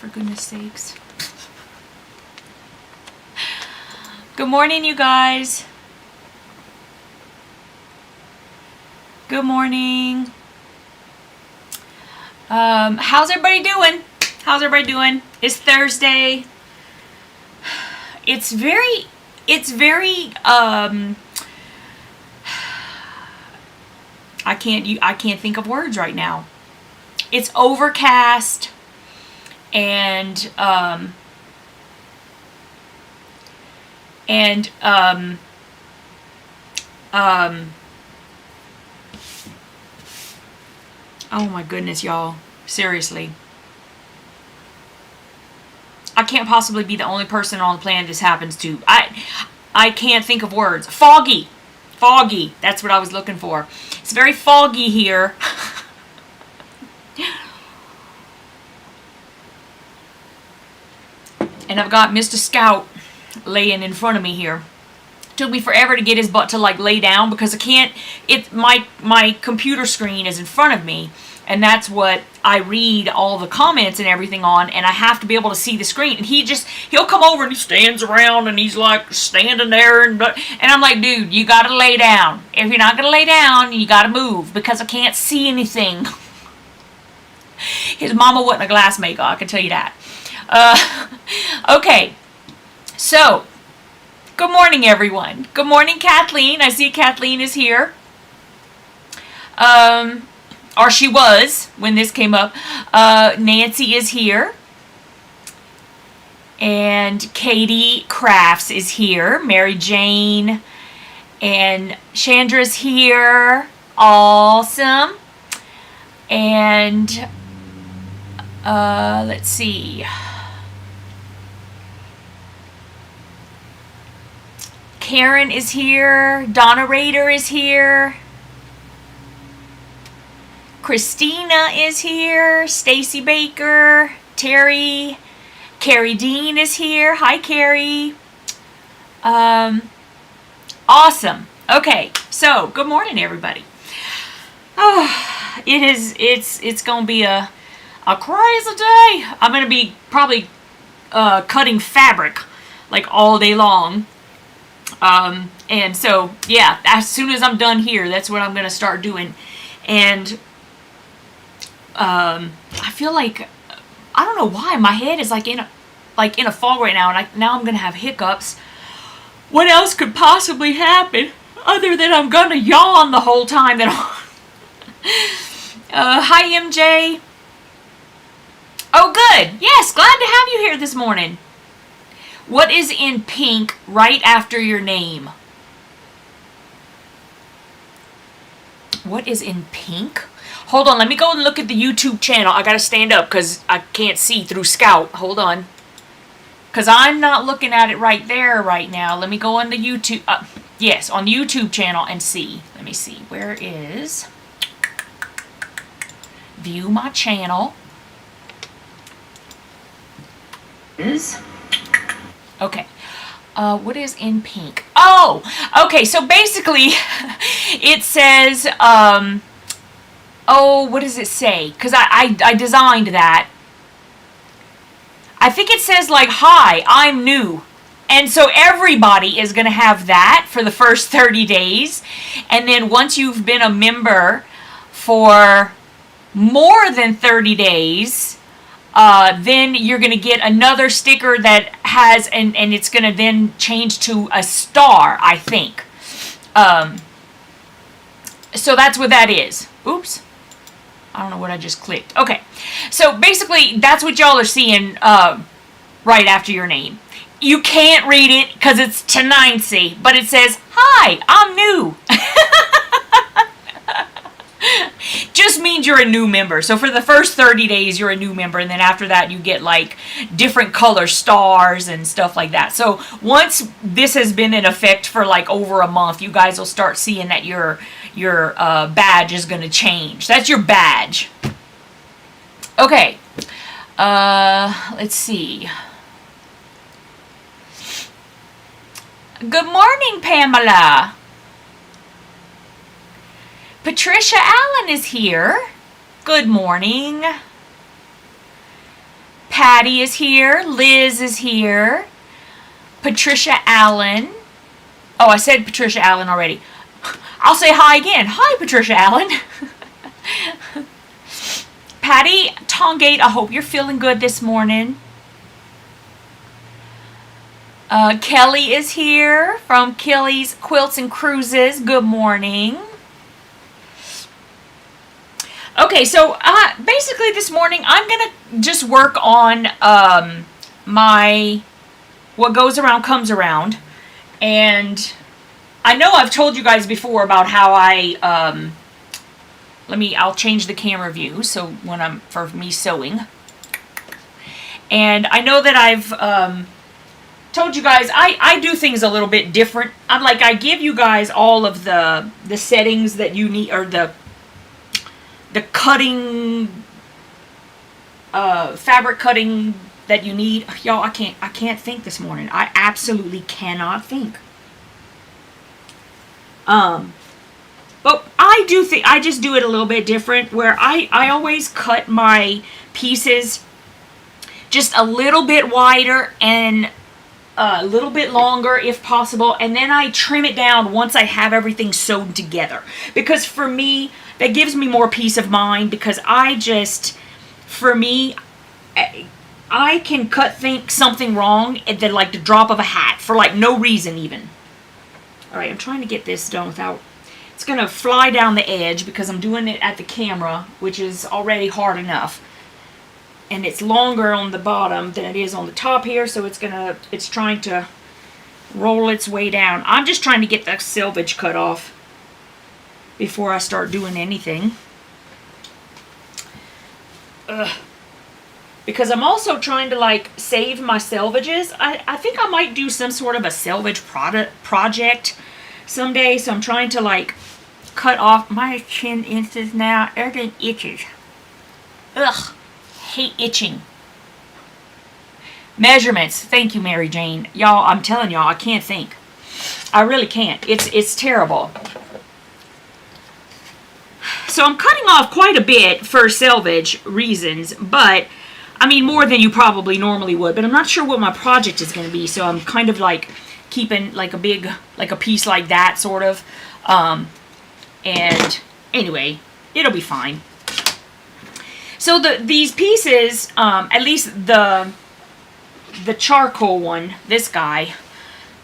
for goodness sakes. Good morning, you guys. Good morning. How's everybody doing? How's everybody doing? It's Thursday. It's very, I can't think of words right now. It's overcast and oh my goodness, y'all. Seriously. I can't possibly be the only person on the planet this happens to. I can't think of words. Foggy. Foggy. That's what I was looking for. It's very foggy here. And I've got Mr. Scout laying in front of me here. Took me forever to get his butt to like lay down because I can't, my computer screen is in front of me, and that's what I read all the comments and everything on, and I have to be able to see the screen. And he'll come over and he stands around and he's like standing there and I'm like, dude, you gotta lay down. If you're not gonna lay down, you gotta move because I can't see anything. His mama wasn't a glass maker, I can tell you that. Okay, so good morning, everyone. Good morning, Kathleen. I see Kathleen is here. Or she was when this came up. Nancy is here. And Katie Crafts is here. Mary Jane. And Chandra's here. Awesome. And let's see. Karen is here. Donna Rader is here. Christina is here. Stacy Baker. Terry. Carrie Dean is here. Hi, Carrie. Awesome. Okay, so good morning, everybody. Oh, it's gonna be a crazy day. I'm gonna be probably cutting fabric like all day long. And so, yeah, as soon as I'm done here, that's what I'm going to start doing. And, I feel like, I don't know why, my head is like in a fog right now, and now I'm going to have hiccups. What else could possibly happen other than I'm going to yawn the whole time that hi, MJ. Oh, good. Yes, glad to have you here this morning. What is in pink right after your name? What is in pink? Hold on, let me go and look at the YouTube channel. I gotta stand up because I can't see through Scout. Hold on. Because I'm not looking at it right there right now. Let me go on the YouTube. Yes, on the YouTube channel and see. Let me see. Where is... View my channel. Okay. What is in pink? Oh! Okay, so basically, it says, oh, what does it say? Because I designed that. I think it says, like, hi, I'm new. And so everybody is going to have that for the first 30 days. And then once you've been a member for more than 30 days... then you're going to get another sticker that has, and it's going to then change to a star, I think. So that's what that is. Oops. I don't know what I just clicked. Okay. So basically, that's what y'all are seeing right after your name. You can't read it because it's Tanancy, but it says, hi, I'm new. Just means you're a new member. So for the first 30 days, you're a new member. And then after that, you get like different color stars and stuff like that. So once this has been in effect for like over a month, you guys will start seeing that your badge is going to change. That's your badge. Okay. Let's see. Good morning, Pamela. Patricia Allen is here. Good morning. Patty is here. Liz is here. Patricia Allen. Oh, I said Patricia Allen already. I'll say hi again. Hi, Patricia Allen. Patty Tongate, I hope you're feeling good this morning. Kelly is here from Kelly's Quilts and Cruises. Good morning. Okay, so basically this morning I'm going to just work on my what goes around comes around. And I know I've told you guys before about how I'll change the camera view so for me sewing. And I know that I've told you guys I do things a little bit different. I give you guys all of the settings that you need, or the cutting fabric cutting that you need. Y'all, I can't think this morning. I absolutely cannot think. But I just do it a little bit different, where I always cut my pieces just a little bit wider and a little bit longer if possible, and then I trim it down once I have everything sewn together. Because for me, that gives me more peace of mind, because for me, I can cut something wrong at the drop of a hat for no reason even. Alright, I'm trying to get this done without... It's going to fly down the edge because I'm doing it at the camera, which is already hard enough. And it's longer on the bottom than it is on the top here, so it's trying to roll its way down. I'm just trying to get the selvage cut off before I start doing anything. Because I'm also trying to save my selvages. I think I might do some sort of a selvage project someday. So I'm trying to cut off my chin inches now. Everything itches. Ugh. Hate itching. Measurements. Thank you, Mary Jane. Y'all, I'm telling y'all, I can't think. I really can't. It's terrible. So I'm cutting off quite a bit for selvage reasons, but I mean more than you probably normally would. But I'm not sure what my project is going to be, so I'm kind of keeping a piece like that sort of. And anyway, it'll be fine. So these pieces, at least the charcoal one, this guy,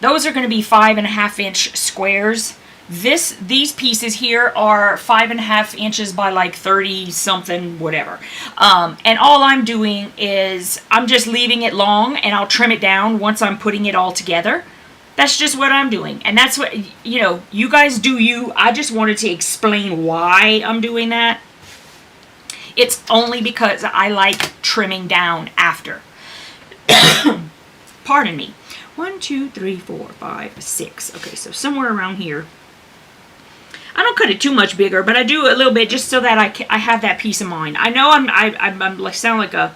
those are going to be 5.5-inch squares. These pieces here are 5.5 inches by 30 something, whatever. And all I'm doing is I'm just leaving it long, and I'll trim it down once I'm putting it all together. That's just what I'm doing. And that's what, you guys do you. I just wanted to explain why I'm doing that. It's only because I like trimming down after. Pardon me. 1, 2, 3, 4, 5, 6. Okay, so somewhere around here. I don't cut it too much bigger, but I do a little bit just so that I have that peace of mind. I know I sound like a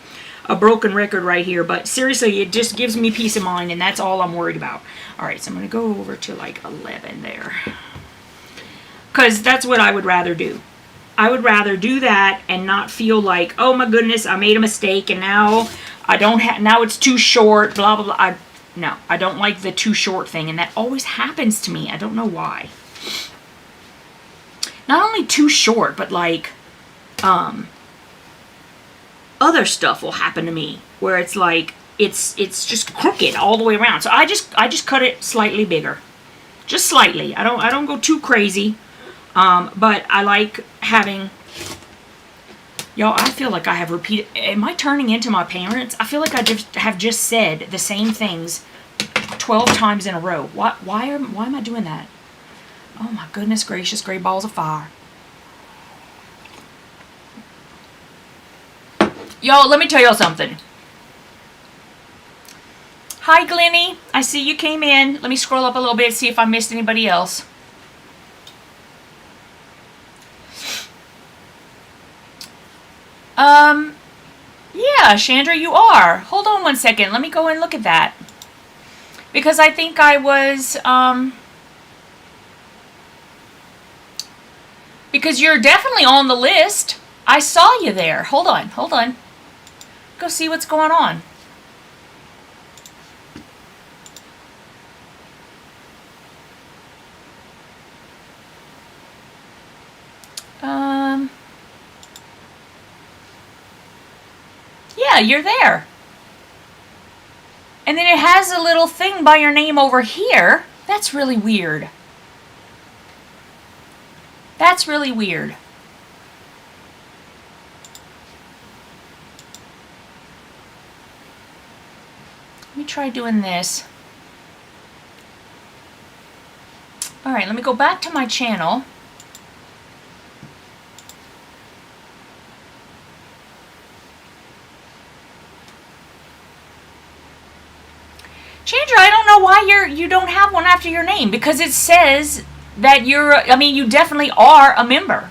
broken record right here, but seriously, it just gives me peace of mind, and that's all I'm worried about. All right, so I'm going to go over to 11 there, because that's what I would rather do. I would rather do that and not feel like, oh my goodness, I made a mistake and now now it's too short, blah, blah, blah. No, I don't like the too short thing, and that always happens to me. I don't know why. Not only too short, but other stuff will happen to me where it's it's just crooked all the way around. So I just cut it slightly bigger. Just slightly. I don't go too crazy. But I like having, y'all, I feel like I have repeated, am I turning into my parents? I feel like I have just said the same things 12 times in a row. Why am I doing that? Oh my goodness gracious, great balls of fire. Y'all, let me tell y'all something. Hi, Glennie. I see you came in. Let me scroll up a little bit, see if I missed anybody else. Yeah, Chandra, you are. Hold on one second. Let me go and look at that. Because I think I was, because you're definitely on the list. I saw you there. Hold on. go see what's going on. Yeah, you're there. And then it has a little thing by your name over here. That's really weird. That's really weird. Let me try doing this. Alright, let me go back to my channel. Chandra, I don't know why you don't have one after your name, because it says that you're, I mean, you definitely are a member.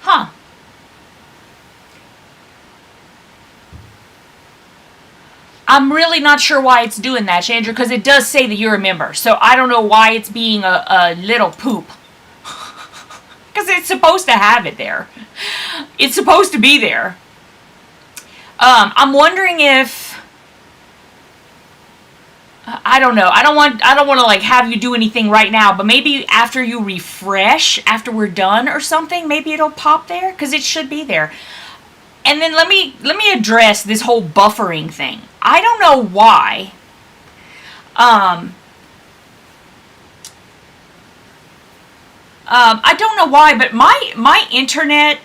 Huh. I'm really not sure why it's doing that, Chandra, because it does say that you're a member. So I don't know why it's being a little poop. Because it's supposed to have it there. It's supposed to be there. I'm wondering if, I don't know. I don't want to like have you do anything right now, but maybe after you refresh, after we're done or something, maybe it'll pop there, because it should be there. And then let me address this whole buffering thing. I don't know why. I don't know why, but my internet,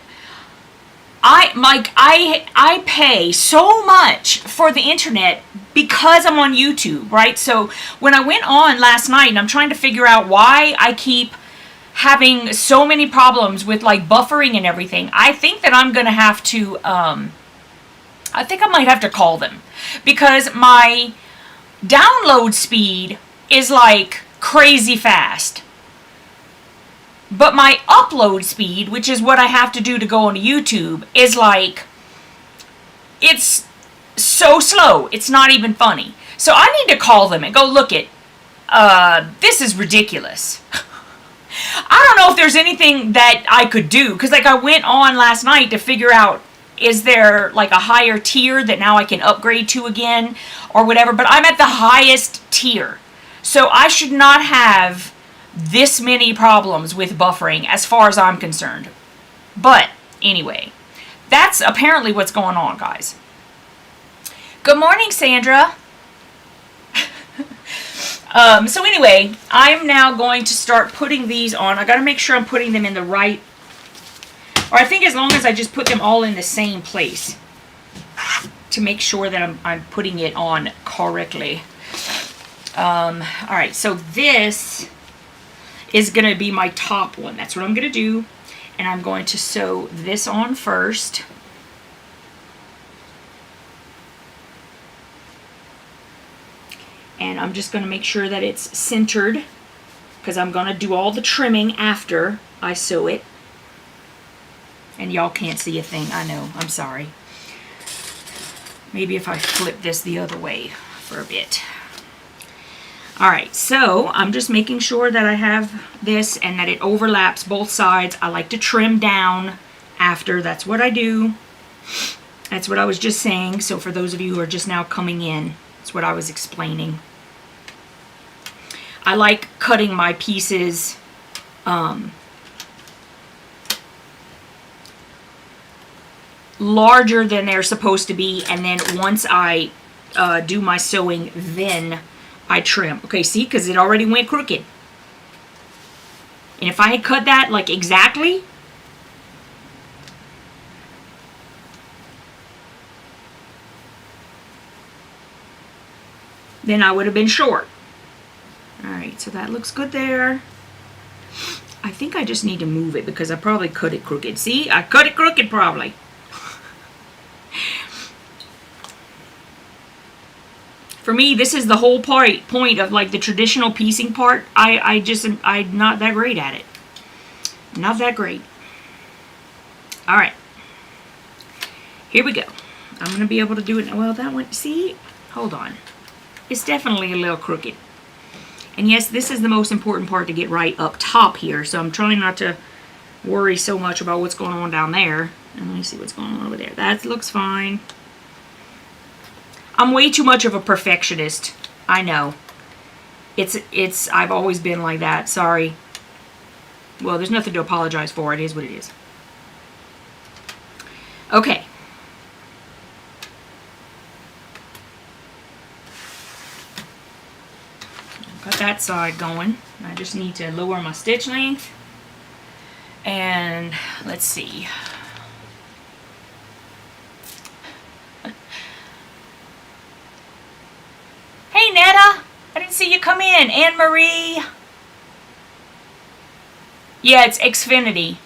I pay so much for the internet because I'm on YouTube, right? So when I went on last night and I'm trying to figure out why I keep having so many problems with like buffering and everything, I think that I'm gonna have to I think I might have to call them, because my download speed is like crazy fast. But my upload speed, which is what I have to do to go on YouTube, is like, it's so slow. It's not even funny. So I need to call them and go, look it, this is ridiculous. I don't know if there's anything that I could do, because like I went on last night to figure out, is there like a higher tier that now I can upgrade to again or whatever, but I'm at the highest tier. So I should not have this many problems with buffering as far as I'm concerned. But anyway, that's apparently what's going on, guys. Good morning, Sandra. So anyway, I'm now going to start putting these on. I got to make sure I'm putting them in the right, or I think as long as I just put them all in the same place to make sure that I'm putting it on correctly. All right, so this is going to be my top one. That's what I'm going to do. And I'm going to sew this on first. And I'm just going to make sure that it's centered, because I'm going to do all the trimming after I sew it. And y'all can't see a thing. I know. I'm sorry. Maybe if I flip this the other way for a bit. Alright, so I'm just making sure that I have this and that it overlaps both sides. I like to trim down after. That's what I do. That's what I was just saying. So for those of you who are just now coming in, that's what I was explaining. I like cutting my pieces larger than they're supposed to be, and then once I do my sewing, then I trim. Okay, see, because it already went crooked. And if I had cut that like exactly, then I would have been short. Alright, so that looks good there. I think I just need to move it because I probably cut it crooked. See, I cut it crooked probably. For me, this is the whole point of like the traditional piecing part. I'm not that great at it. Not that great. All right. Here we go. I'm going to be able to do it. Well, that one, see? Hold on. It's definitely a little crooked. And yes, this is the most important part to get right up top here. So I'm trying not to worry so much about what's going on down there. And let me see what's going on over there. That looks fine. I'm way too much of a perfectionist. I know. I've always been like that. Sorry. Well, there's nothing to apologize for. It is what it is. Okay. Got that side going. I just need to lower my stitch length. And let's see. Hey, Netta. I didn't see you come in. Anne Marie. Yeah, it's Xfinity.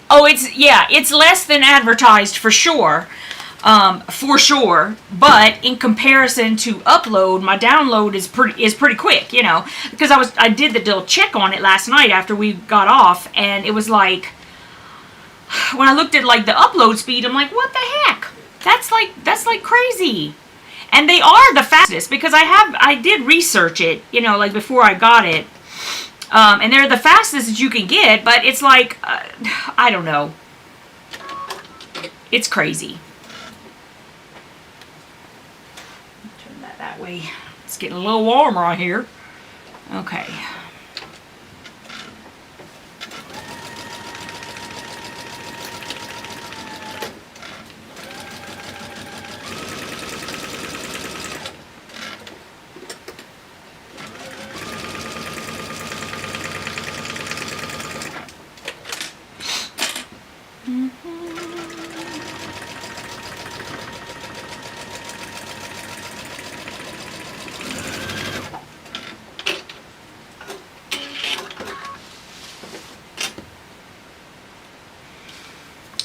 Oh, it's less than advertised for sure. But in comparison to upload, my download is pretty quick, you know, because I did the little check on it last night after we got off, and it was like, when I looked at like the upload speed, I'm like, what the heck? That's like crazy. And they are the fastest, because I did research it, you know, like before I got it. And they're the fastest that you can get, but it's like, I don't know. It's crazy. Turn that way. It's getting a little warmer out here. Okay.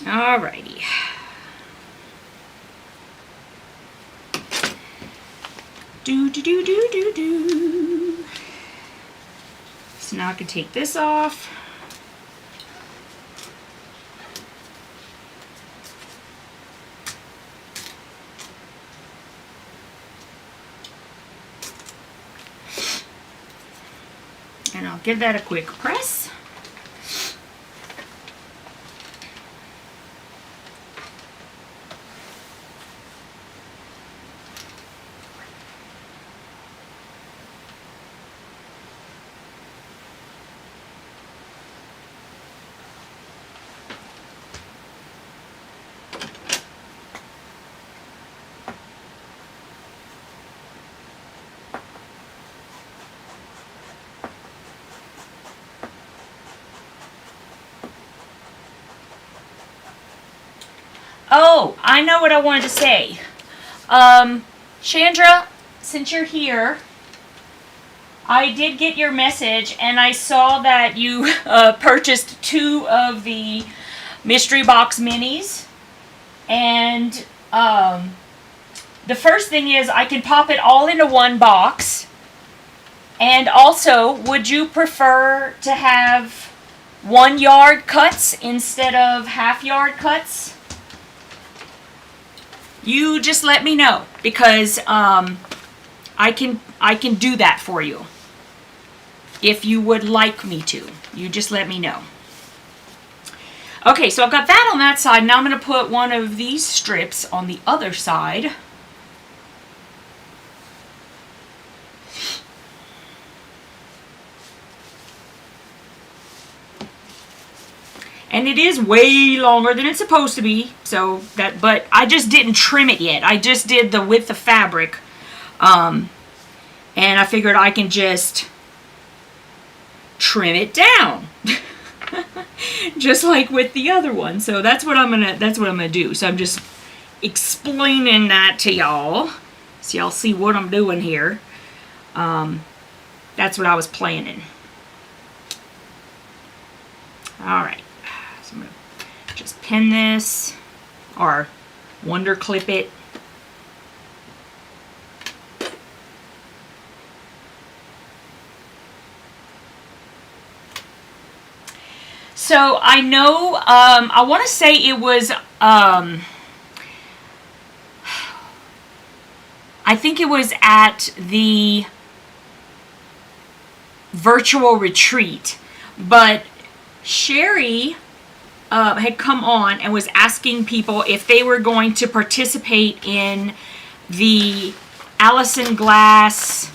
Alrighty. Do. So now I can take this off. And I'll give that a quick press. Oh, I know what I wanted to say. Chandra, since you're here, I did get your message, and I saw that you purchased 2 of the mystery box minis. And the first thing is I can pop it all into one box. And also, would you prefer to have 1 yard cuts instead of half yard cuts? You just let me know, because I can do that for you if you would like me to. You just let me know. Okay, so I've got that on that side. Now I'm going to put one of these strips on the other side. And it is way longer than it's supposed to be, but I just didn't trim it yet. I just did the width of fabric, and I figured I can just trim it down, just like with the other one. So that's what I'm gonna do. So I'm just explaining that to y'all, so y'all see what I'm doing here. That's what I was planning. All right. I'm going to just pin this, or wonder clip it. So I know, I want to say it was, I think it was at the virtual retreat, but Sherry had come on and was asking people if they were going to participate in the Allison Glass.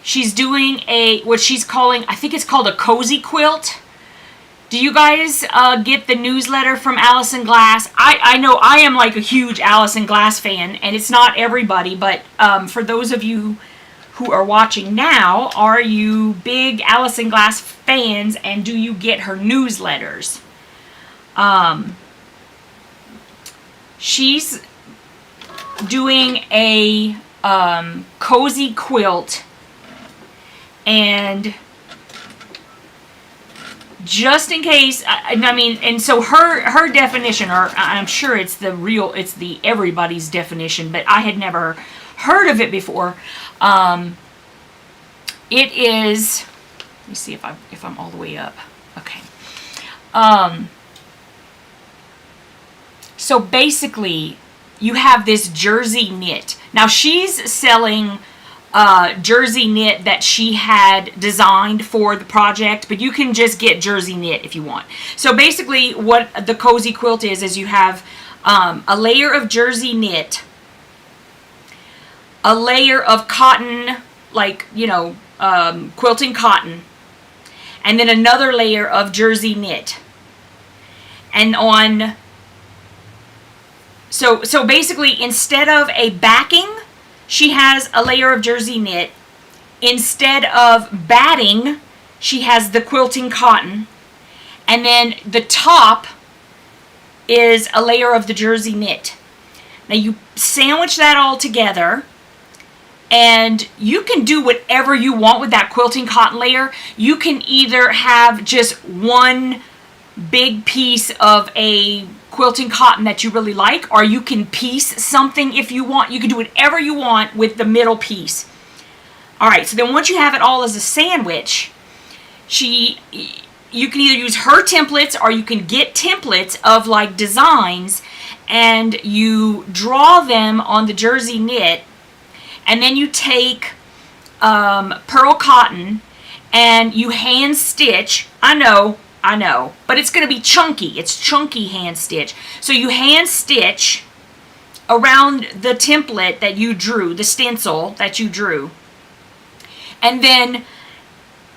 She's doing what she's calling, I think it's called a cozy quilt. Do you guys get the newsletter from Allison Glass? I know I am like a huge Allison Glass fan, and it's not everybody, but for those of you who are watching now, are you big Allison Glass fans, and do you get her newsletters? She's doing a cozy quilt, and just in case, I mean, and so her definition, or I'm sure it's the everybody's definition, but I had never heard of it before. It is, let me see if I'm all the way up. Okay. So basically, you have this jersey knit. Now she's selling jersey knit that she had designed for the project, but you can just get jersey knit if you want. So basically what the cozy quilt is you have a layer of jersey knit, a layer of cotton, like, you know, quilting cotton, and then another layer of jersey knit. And on, so basically instead of a backing, she has a layer of jersey knit. Instead of batting, she has the quilting cotton. And then the top is a layer of the jersey knit. Now you sandwich that all together, and you can do whatever you want with that quilting cotton layer. You can either have just one big piece of a quilting cotton that you really like, or you can piece something if you want. You can do whatever you want with the middle piece. Alright, so then once you have it all as a sandwich, you can either use her templates, or you can get templates of like designs, and you draw them on the jersey knit, and then you take pearl cotton and you hand stitch. I know, but it's going to be chunky. It's chunky hand stitch. So you hand stitch around the template that you drew, the stencil that you drew. And then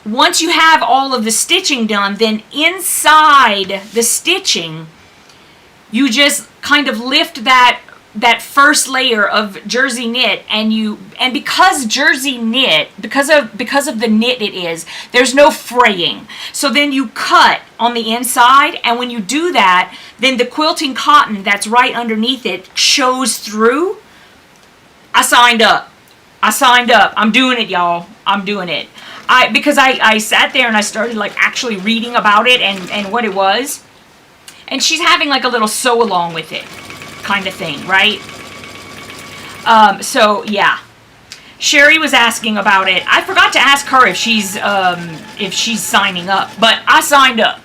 once you have all of the stitching done, then inside the stitching, you just kind of lift that first layer of jersey knit, and because jersey knit, because of the knit it is, there's no fraying. So then you cut on the inside, and when you do that, then the quilting cotton that's right underneath it shows through. I signed up. I'm doing it, y'all. I'm doing it. Because I sat there and I started like actually reading about it and what it was. And she's having like a little sew along with it kind of thing, right? So yeah, Sherry was asking about it. I forgot to ask her if she's signing up, but I signed up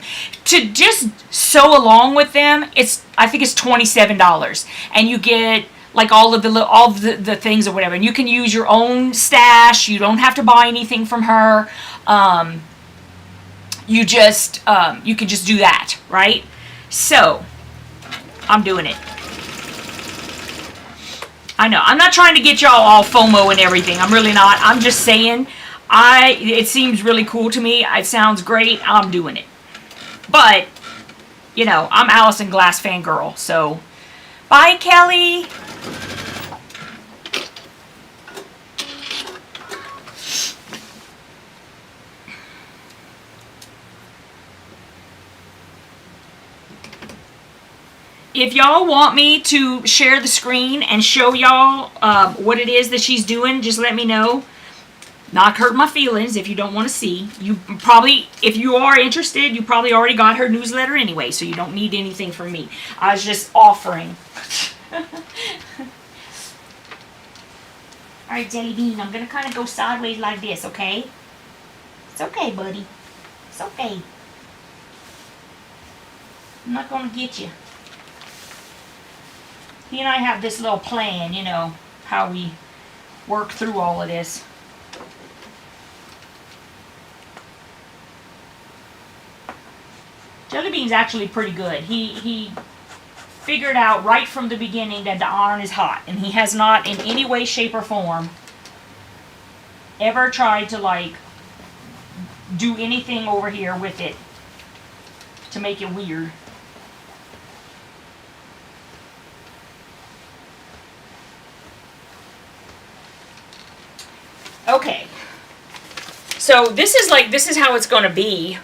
to just sew along with them. I think it's $27, and you get like all of the things or whatever, and you can use your own stash. You don't have to buy anything from her. You can just do that, right? So I'm doing it. I know. I'm not trying to get y'all all FOMO and everything. I'm really not. I'm just saying, it seems really cool to me. It sounds great. I'm doing it. But, you know, I'm Allison Glass fangirl. So, bye, Kelly. If y'all want me to share the screen and show y'all what it is that she's doing, just let me know. Not hurt my feelings if you don't want to see. You probably, if you are interested, you probably already got her newsletter anyway, so you don't need anything from me. I was just offering. Alright, Jellybean, I'm going to kind of go sideways like this, okay? It's okay, buddy. It's okay. I'm not going to get you. He and I have this little plan, you know, how we work through all of this. Jellybean's actually pretty good. He figured out right from the beginning that the iron is hot, and he has not in any way, shape, or form ever tried to like do anything over here with it to make it weird. Okay, so this is how it's going to be.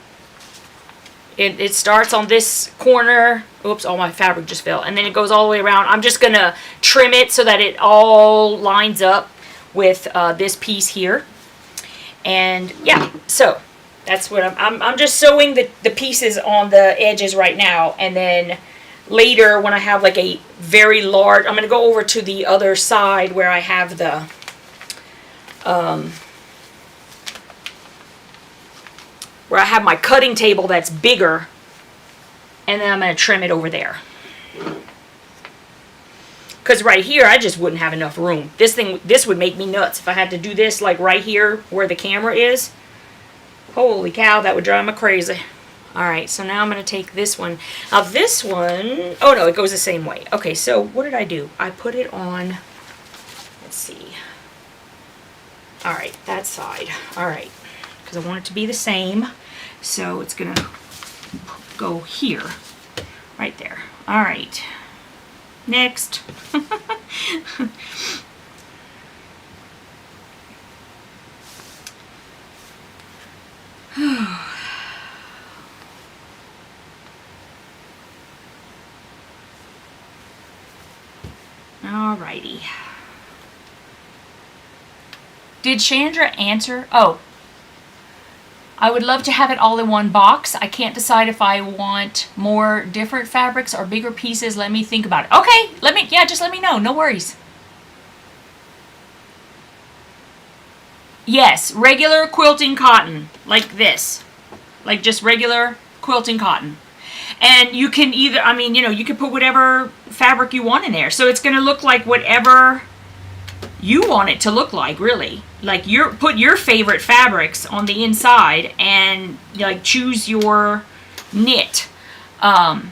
It starts on this corner. Oops, all my fabric just fell. And then it goes all the way around. I'm just going to trim it so that it all lines up with this piece here. And yeah, so that's what I'm just sewing the pieces on the edges right now. And then later when I have like a very large, I'm going to go over to the other side where I have the where I have my cutting table that's bigger, and then I'm going to trim it over there. Because right here, I just wouldn't have enough room. This would make me nuts if I had to do this like right here where the camera is. Holy cow, that would drive me crazy. Alright, so now I'm going to take this one. Now this one, oh no, it goes the same way. Okay, so what did I do? I put it on, let's see. Alright, that side. Alright, because I want it to be the same. So it's going to go here. Right there. Alright. Next. Alrighty. Did Chandra answer? Oh. I would love to have it all in one box. I can't decide if I want more different fabrics or bigger pieces. Let me think about it. Okay, just let me know. No worries. Yes, regular quilting cotton, like this. Like just regular quilting cotton. And you can either, I mean, you know, you can put whatever fabric you want in there. So it's going to look like whatever you want it to look like, really. Like put your favorite fabrics on the inside and like choose your knit. Hi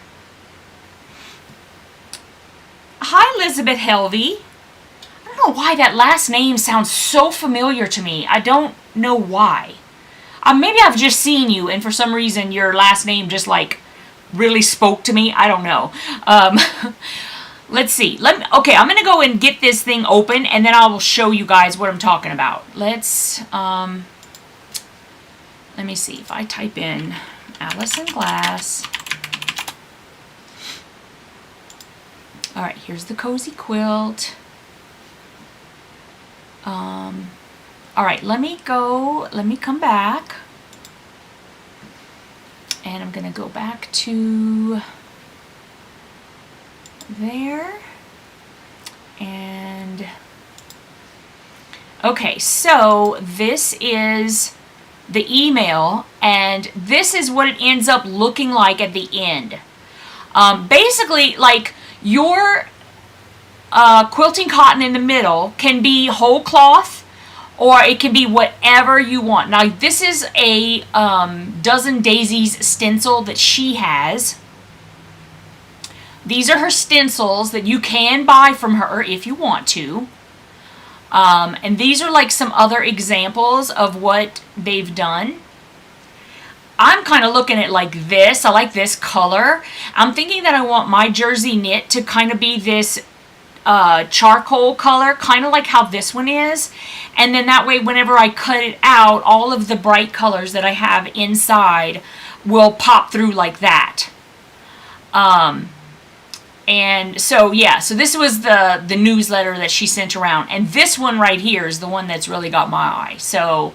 Elizabeth Helvey. I don't know why that last name sounds so familiar to me. I don't know why. Maybe I've just seen you and for some reason your last name just like really spoke to me. I don't know. Let's see. Okay, I'm going to go and get this thing open, and then I will show you guys what I'm talking about. Let me see. If I type in Allison Glass. All right, here's the cozy quilt. All right, let me come back. And I'm going to go back to there. And okay, so this is the email, and this is what it ends up looking like at the end. Basically, like your quilting cotton in the middle can be whole cloth, or it can be whatever you want. Now, this is a Dozen Daisies stencil that she has. These are her stencils that you can buy from her if you want to. And these are like some other examples of what they've done. I'm kind of looking at like this. I like this color. I'm thinking that I want my jersey knit to kind of be this charcoal color, kind of like how this one is. And then that way, whenever I cut it out, all of the bright colors that I have inside will pop through like that. And so, yeah, so this was the newsletter that she sent around. And this one right here is the one that's really got my eye. So,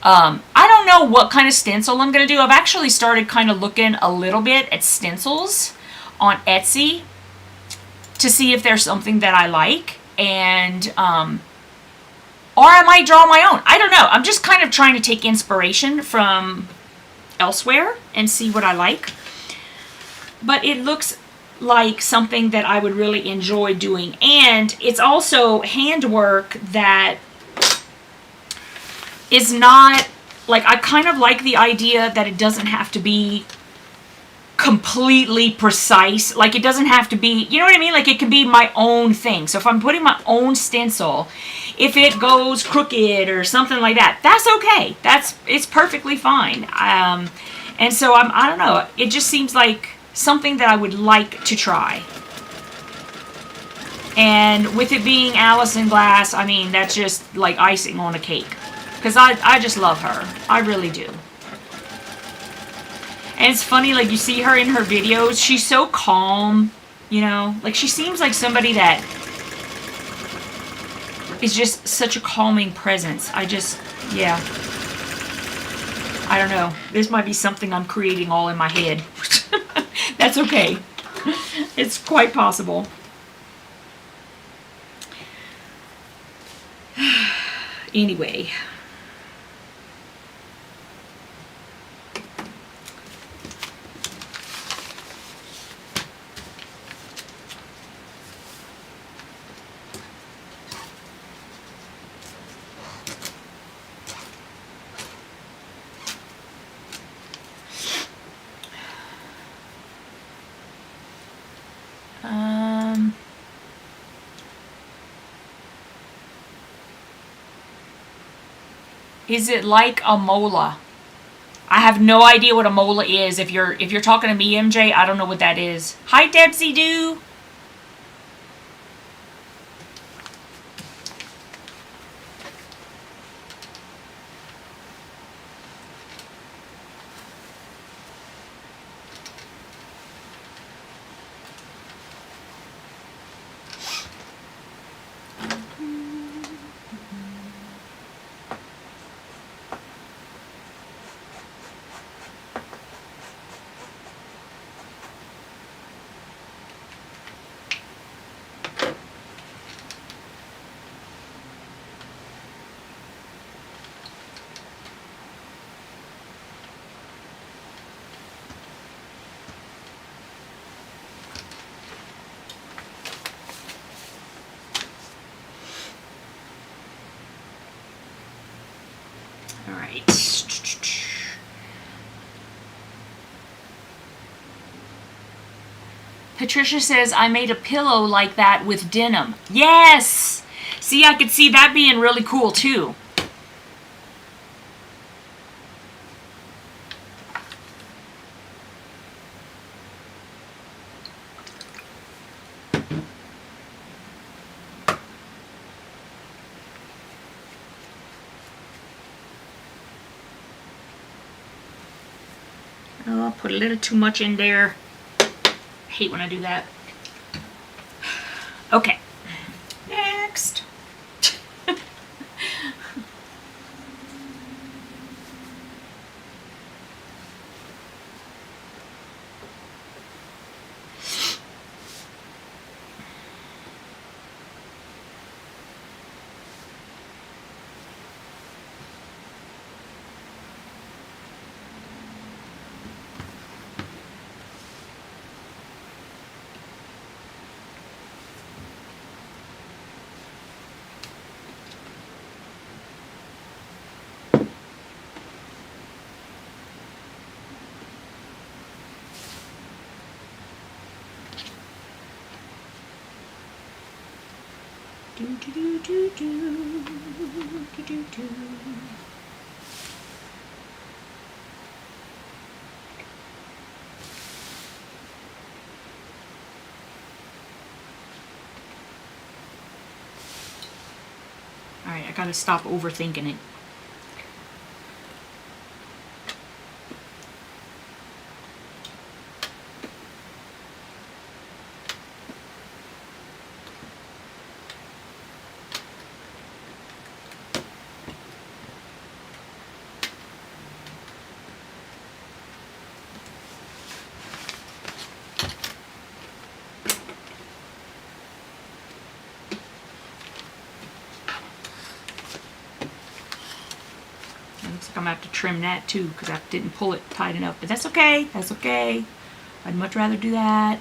I don't know what kind of stencil I'm going to do. I've actually started kind of looking a little bit at stencils on Etsy to see if there's something that I like. And, or I might draw my own. I don't know. I'm just kind of trying to take inspiration from elsewhere and see what I like. But it looks like something that I would really enjoy doing. And it's also handwork that is not, like, I kind of like the idea that it doesn't have to be completely precise. Like, it doesn't have to be, you know what I mean? Like, it can be my own thing. So if I'm putting my own stencil, if it goes crooked or something like that, that's okay. It's perfectly fine. And so I don't know. It just seems like something that I would like to try. And with it being Allison Glass, I mean, that's just like icing on a cake. Because I just love her. I really do. And it's funny, like, you see her in her videos, she's so calm, you know? Like, she seems like somebody that is just such a calming presence. Yeah. I don't know. This might be something I'm creating all in my head. That's okay. It's quite possible. Anyway. Is it like a mola? I have no idea what a mola is. If you're talking to me, MJ, I don't know what that is. Hi, Debsy Doo. All right. Patricia says, I made a pillow like that with denim. Yes! See, I could see that being really cool, too. Oh, I'll put a little too much in there. I hate when I do that. Okay. Next. Do, do, do, do, do, do, do, do. Alright, I gotta stop overthinking it. I'm gonna have to trim that too because I didn't pull it tight enough, but that's okay. That's okay. I'd much rather do that.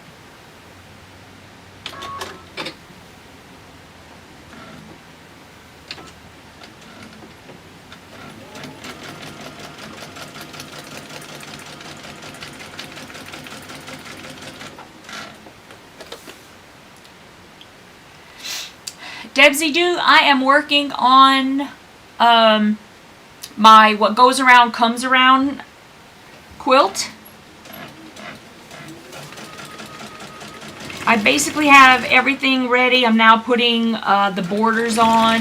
Debsy Doo, I am working on my What Goes Around Comes Around quilt. I basically have everything ready. I'm now putting the borders on.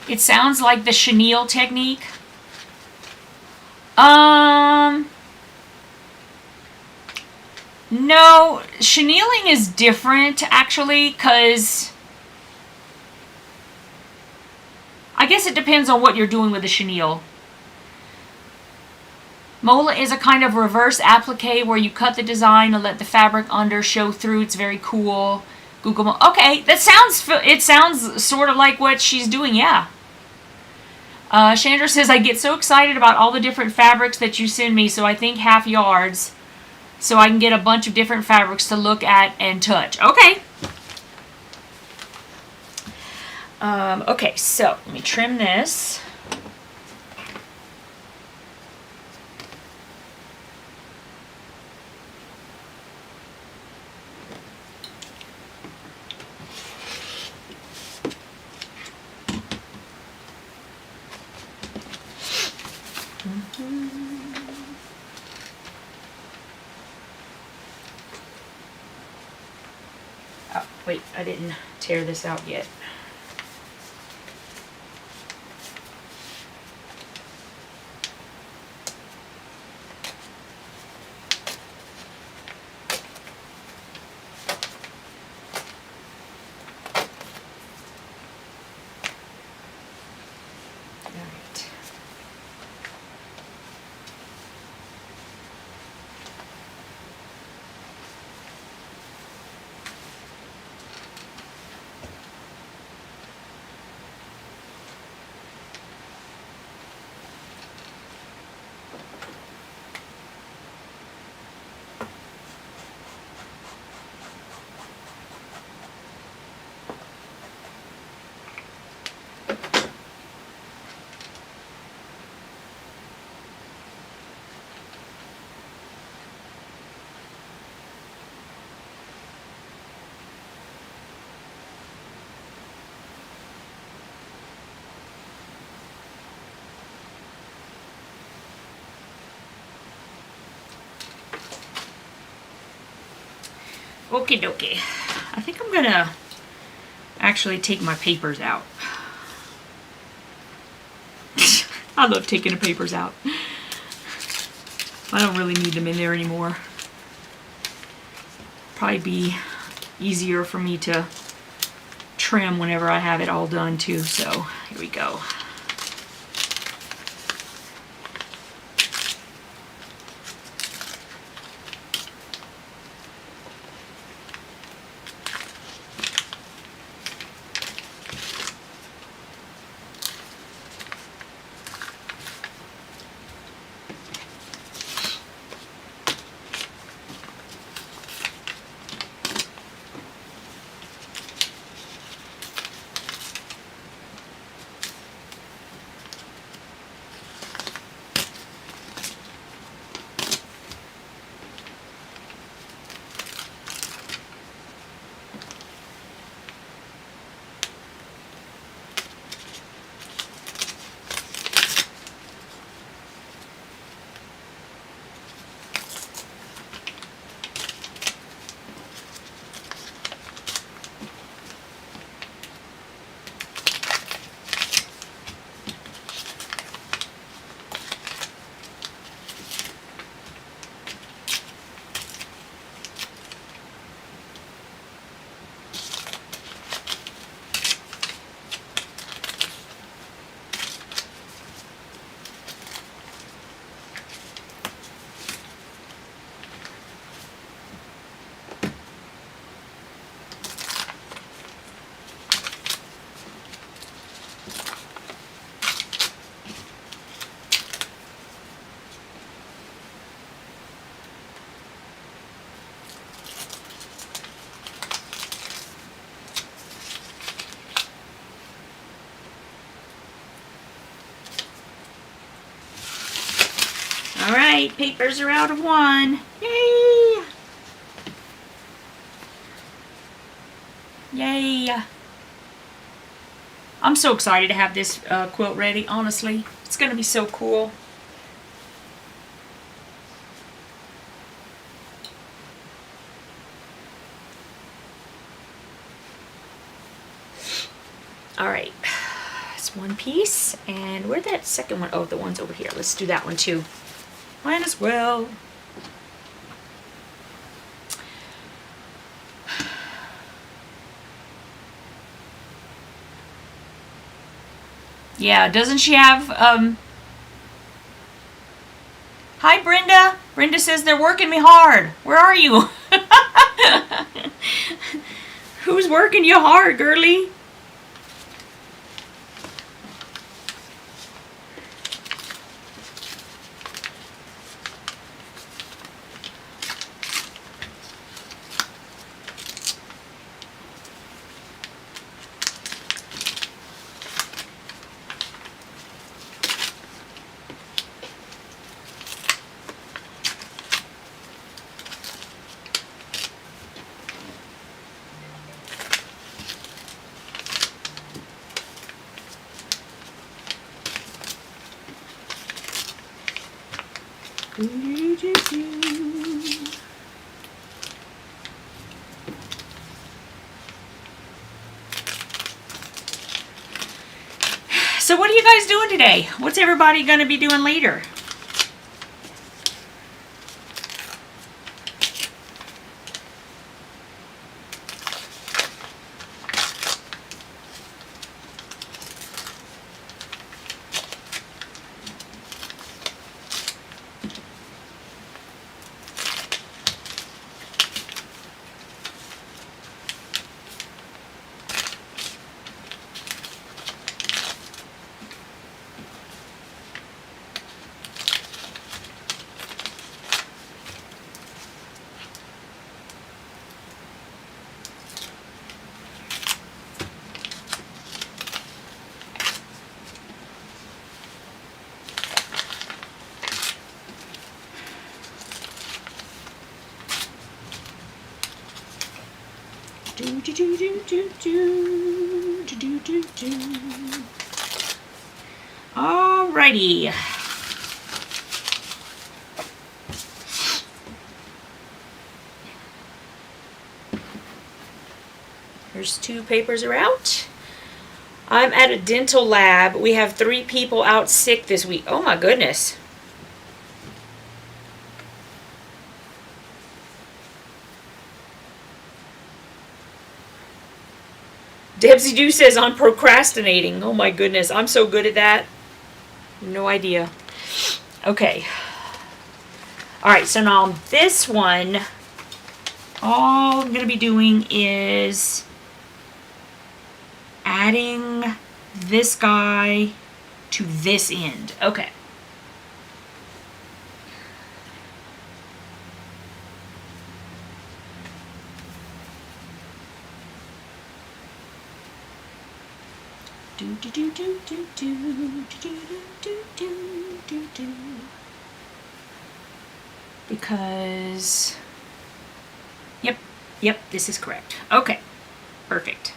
It sounds like the chenille technique. No, chenilling is different actually, because I guess it depends on what you're doing with the chenille. Mola is a kind of reverse applique where you cut the design and let the fabric under show through. It's very cool. Google. Okay, it sounds sort of like what she's doing, yeah. Chandra says, I get so excited about all the different fabrics that you send me, so I think half yards, so I can get a bunch of different fabrics to look at and touch. Okay. Okay, so let me trim this. Oh, wait, I didn't tear this out yet. Okie dokie. I think I'm gonna actually take my papers out. I love taking the papers out. I don't really need them in there anymore. Probably be easier for me to trim whenever I have it all done too. So here we go. right, papers are out of 1. Yay! Yay! I'm so excited to have this quilt ready, honestly. It's going to be so cool. Alright, it's one piece, and where'd that second one? Oh, the one's over here. Let's do that one too. Might as well. Yeah, doesn't she have, Hi, Brenda. Brenda says they're working me hard. Where are you? Who's working you hard, girly? So what are you guys doing today? What's everybody going to be doing later? Alrighty. There's 2 papers are out. I'm at a dental lab. We have 3 people out sick this week. Oh my goodness. Debsy Doo says I'm procrastinating. Oh my goodness, I'm so good at that. No idea. Okay. Alright, so now this one, all I'm going to be doing is adding this guy to this end. Okay. Because, yep, this is correct. Okay, perfect.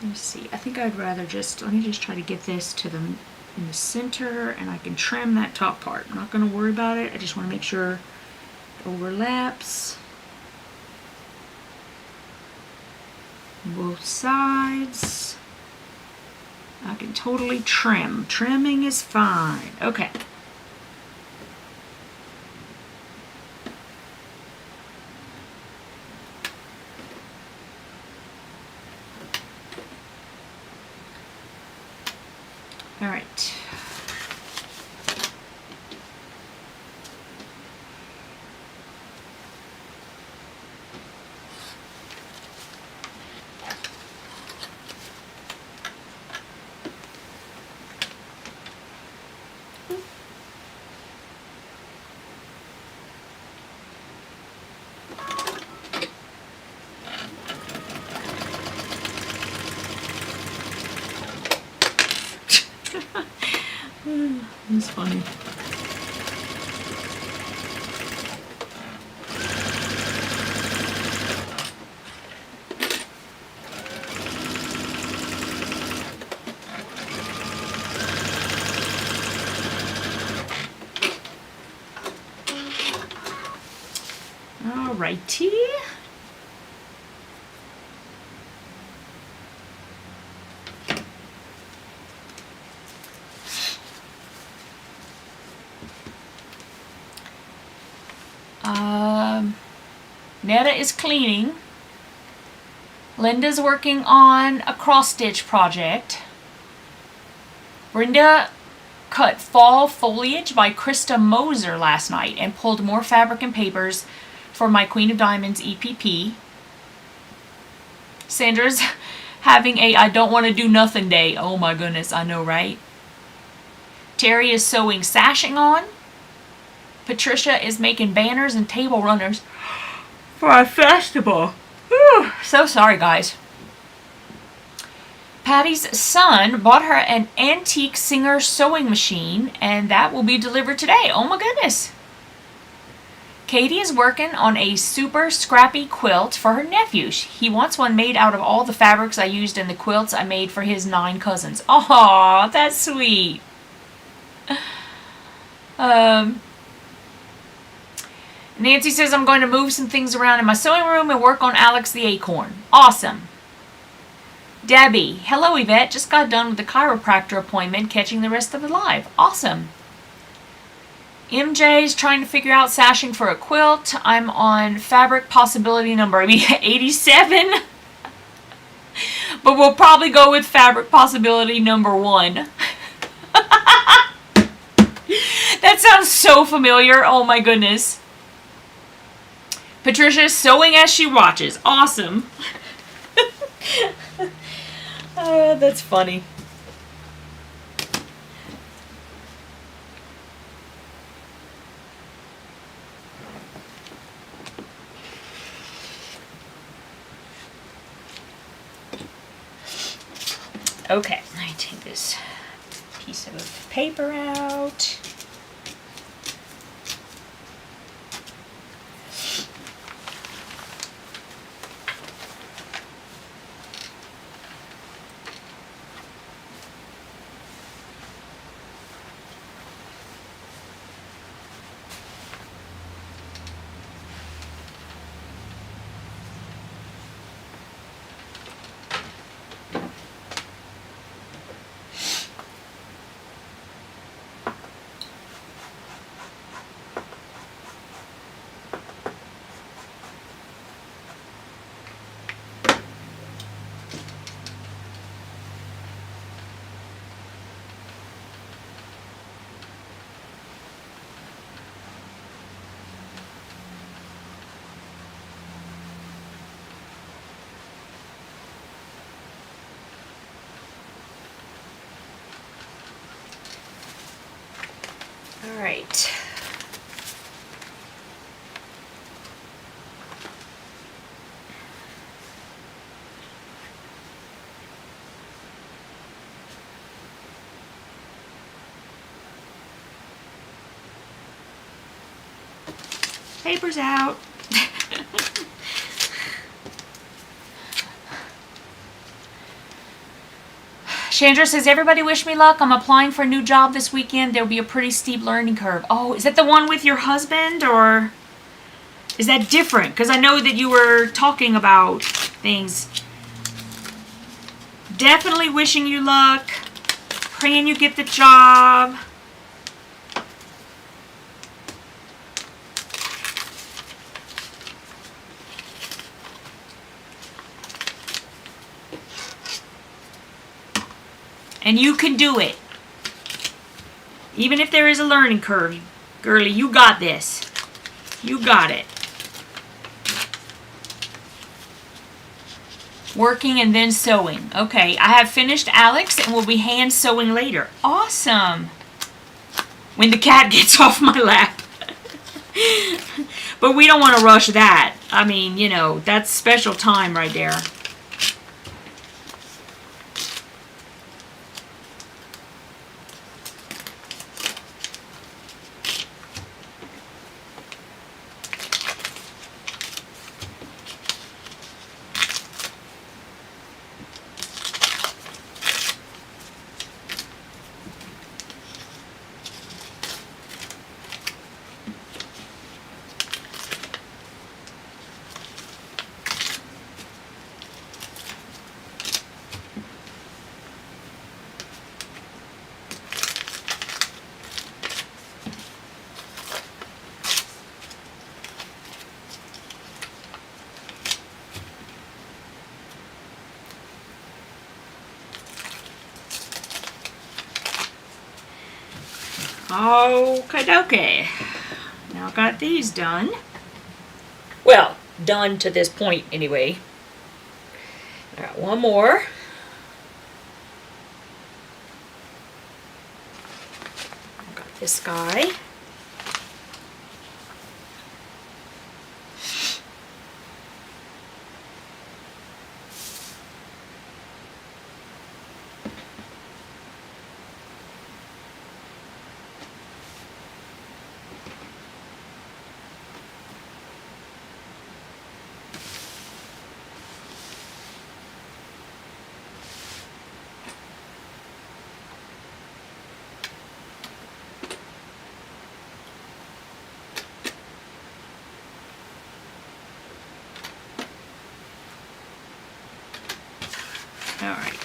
Let me see. I think I'd rather let me just try to get this to them in the center, and I can trim that top part. I'm not going to worry about it. I just want to make sure it overlaps. Both sides. I can totally trim. Trimming is fine. Okay. All right. It's funny. Alrighty. Netta is cleaning. Linda's working on a cross-stitch project. Brenda cut Fall Foliage by Krista Moser last night and pulled more fabric and papers for my Queen of Diamonds EPP. Sandra's having a I don't want to do nothing day. Oh my goodness, I know, right? Terry is sewing sashing on. Patricia is making banners and table runners for a festival. Whew, so sorry, guys. Patty's son bought her an antique Singer sewing machine, and that will be delivered today. Oh my goodness. Katie is working on a super scrappy quilt for her nephew. He wants one made out of all the fabrics I used in the quilts I made for his 9 cousins. Aw, that's sweet. Nancy says I'm going to move some things around in my sewing room and work on Alex the Acorn. Awesome. Debbie, hello Yvette. Just got done with the chiropractor appointment, catching the rest of the live. Awesome. MJ's trying to figure out sashing for a quilt. I'm on fabric possibility number 87. But we'll probably go with fabric possibility number 1. That sounds so familiar. Oh my goodness. Patricia's sewing as she watches. Awesome. That's funny. Okay, I take this piece of paper out. All right. Paper's out. Chandra says, everybody wish me luck. I'm applying for a new job this weekend. There'll be a pretty steep learning curve. Oh, is that the one with your husband, or is that different? Because I know that you were talking about things. Definitely wishing you luck. Praying you get the job. And you can do it. Even if there is a learning curve, girlie, you got this. You got it. Working and then sewing. Okay, I have finished Alex and will be hand sewing later. Awesome. When the cat gets off my lap. But we don't want to rush that. I mean, you know, that's special time right there. Okay, dokie. Now got these done. Well, done to this point anyway. I got one more. Got this guy. All right.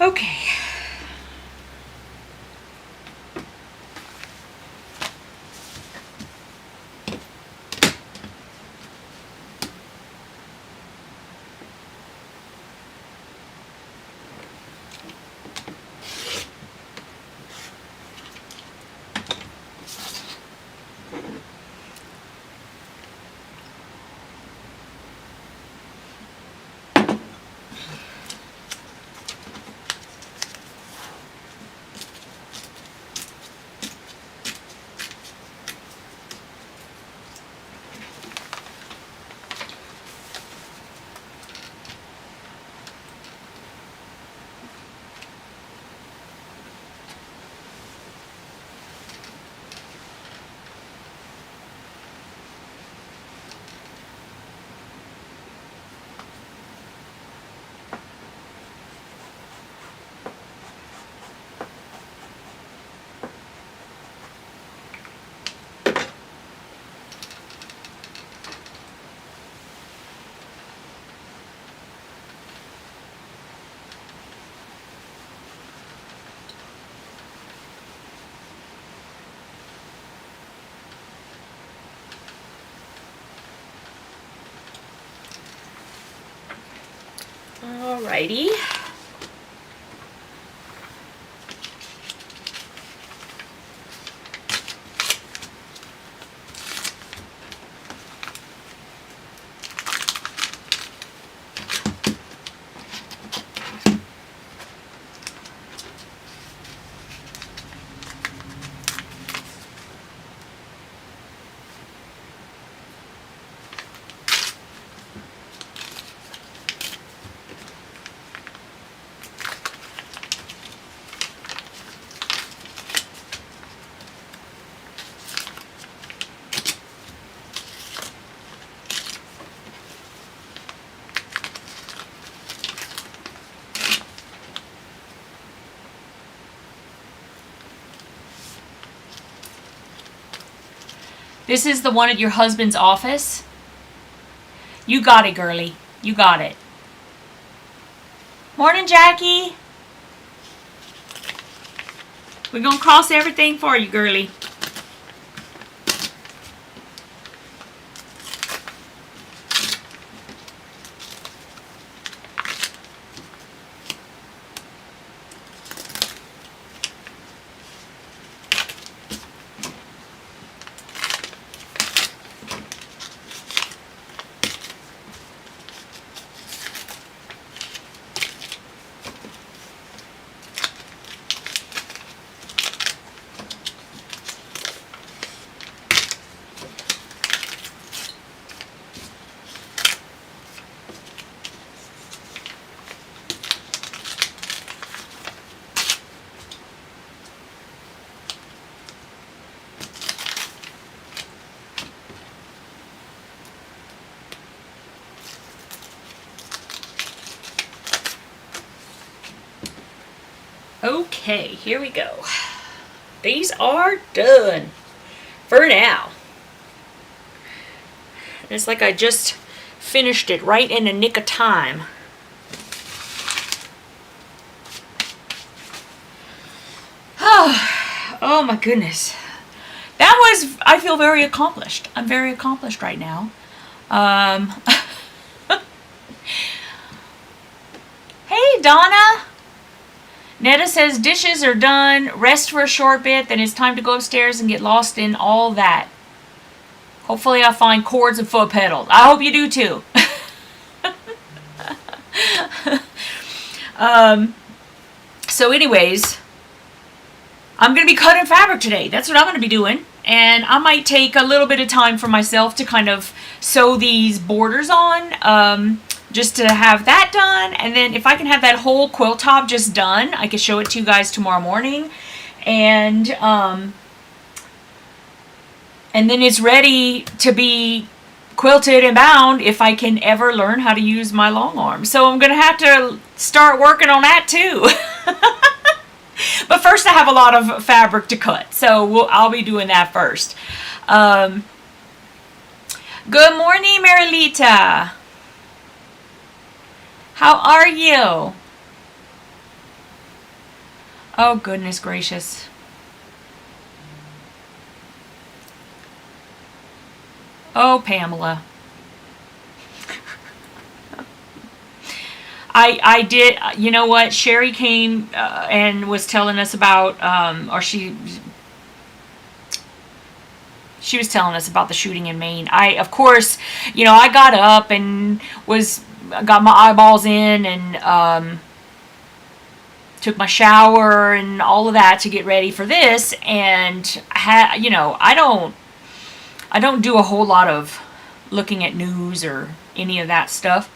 Okay. Alrighty. This is the one at your husband's office? You got it, girly. You got it. Morning, Jackie. We're going to cross everything for you, girly. Okay, here we go. These are done for now. It's like I just finished it right in the nick of time. Oh my goodness. That was, I feel very accomplished. I'm very accomplished right now. Hey, Donna. Netta says dishes are done. Rest for a short bit. Then it's time to go upstairs and get lost in all that. Hopefully I'll find chords and foot pedals. I hope you do too. So anyways, I'm going to be cutting fabric today. That's what I'm going to be doing. And I might take a little bit of time for myself to kind of sew these borders on. Just to have that done. And then if I can have that whole quilt top just done, I can show it to you guys tomorrow morning. And then it's ready to be quilted and bound if I can ever learn how to use my long arm. So I'm going to have to start working on that too. But first I have a lot of fabric to cut. So I'll be doing that first. Good morning, Marilita. How are you? Oh, goodness gracious. Oh, Pamela. I did, you know what? Sherry came and was telling us about, or she was telling us about the shooting in Maine. Of course, you know, I got up and got my eyeballs in and took my shower and all of that to get ready for this. And you know, I don't do a whole lot of looking at news or any of that stuff.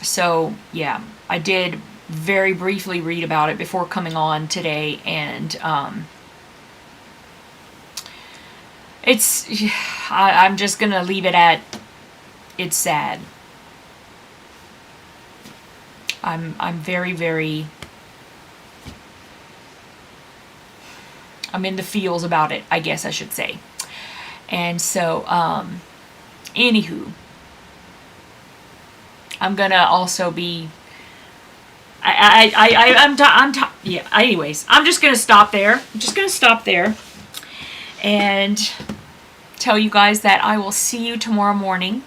So yeah, I did very briefly read about it before coming on today, and I'm just gonna leave it at it's sad. I'm very, very, I'm in the feels about it, I guess I should say. And so anywho, I'm gonna also be yeah, anyways, I'm just gonna stop there. I'm just gonna stop there and tell you guys that I will see you tomorrow morning.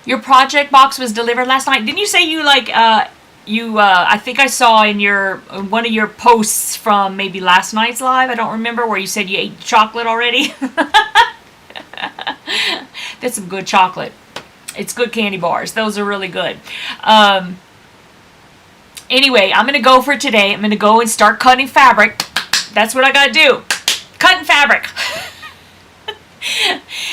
Your project box was delivered last night. Didn't you say you I think I saw in one of your posts from maybe last night's live, I don't remember, where you said you ate chocolate already? That's some good chocolate. It's good candy bars. Those are really good. Anyway, I'm going to go for today. I'm going to go and start cutting fabric. That's what I got to do. Cutting fabric.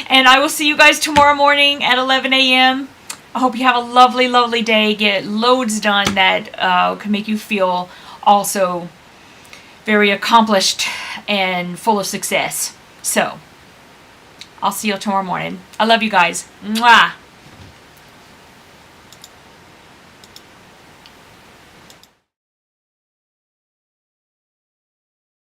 And I will see you guys tomorrow morning at 11 a.m. I hope you have a lovely, lovely day. Get loads done that can make you feel also very accomplished and full of success. So, I'll see you tomorrow morning. I love you guys. Mwah!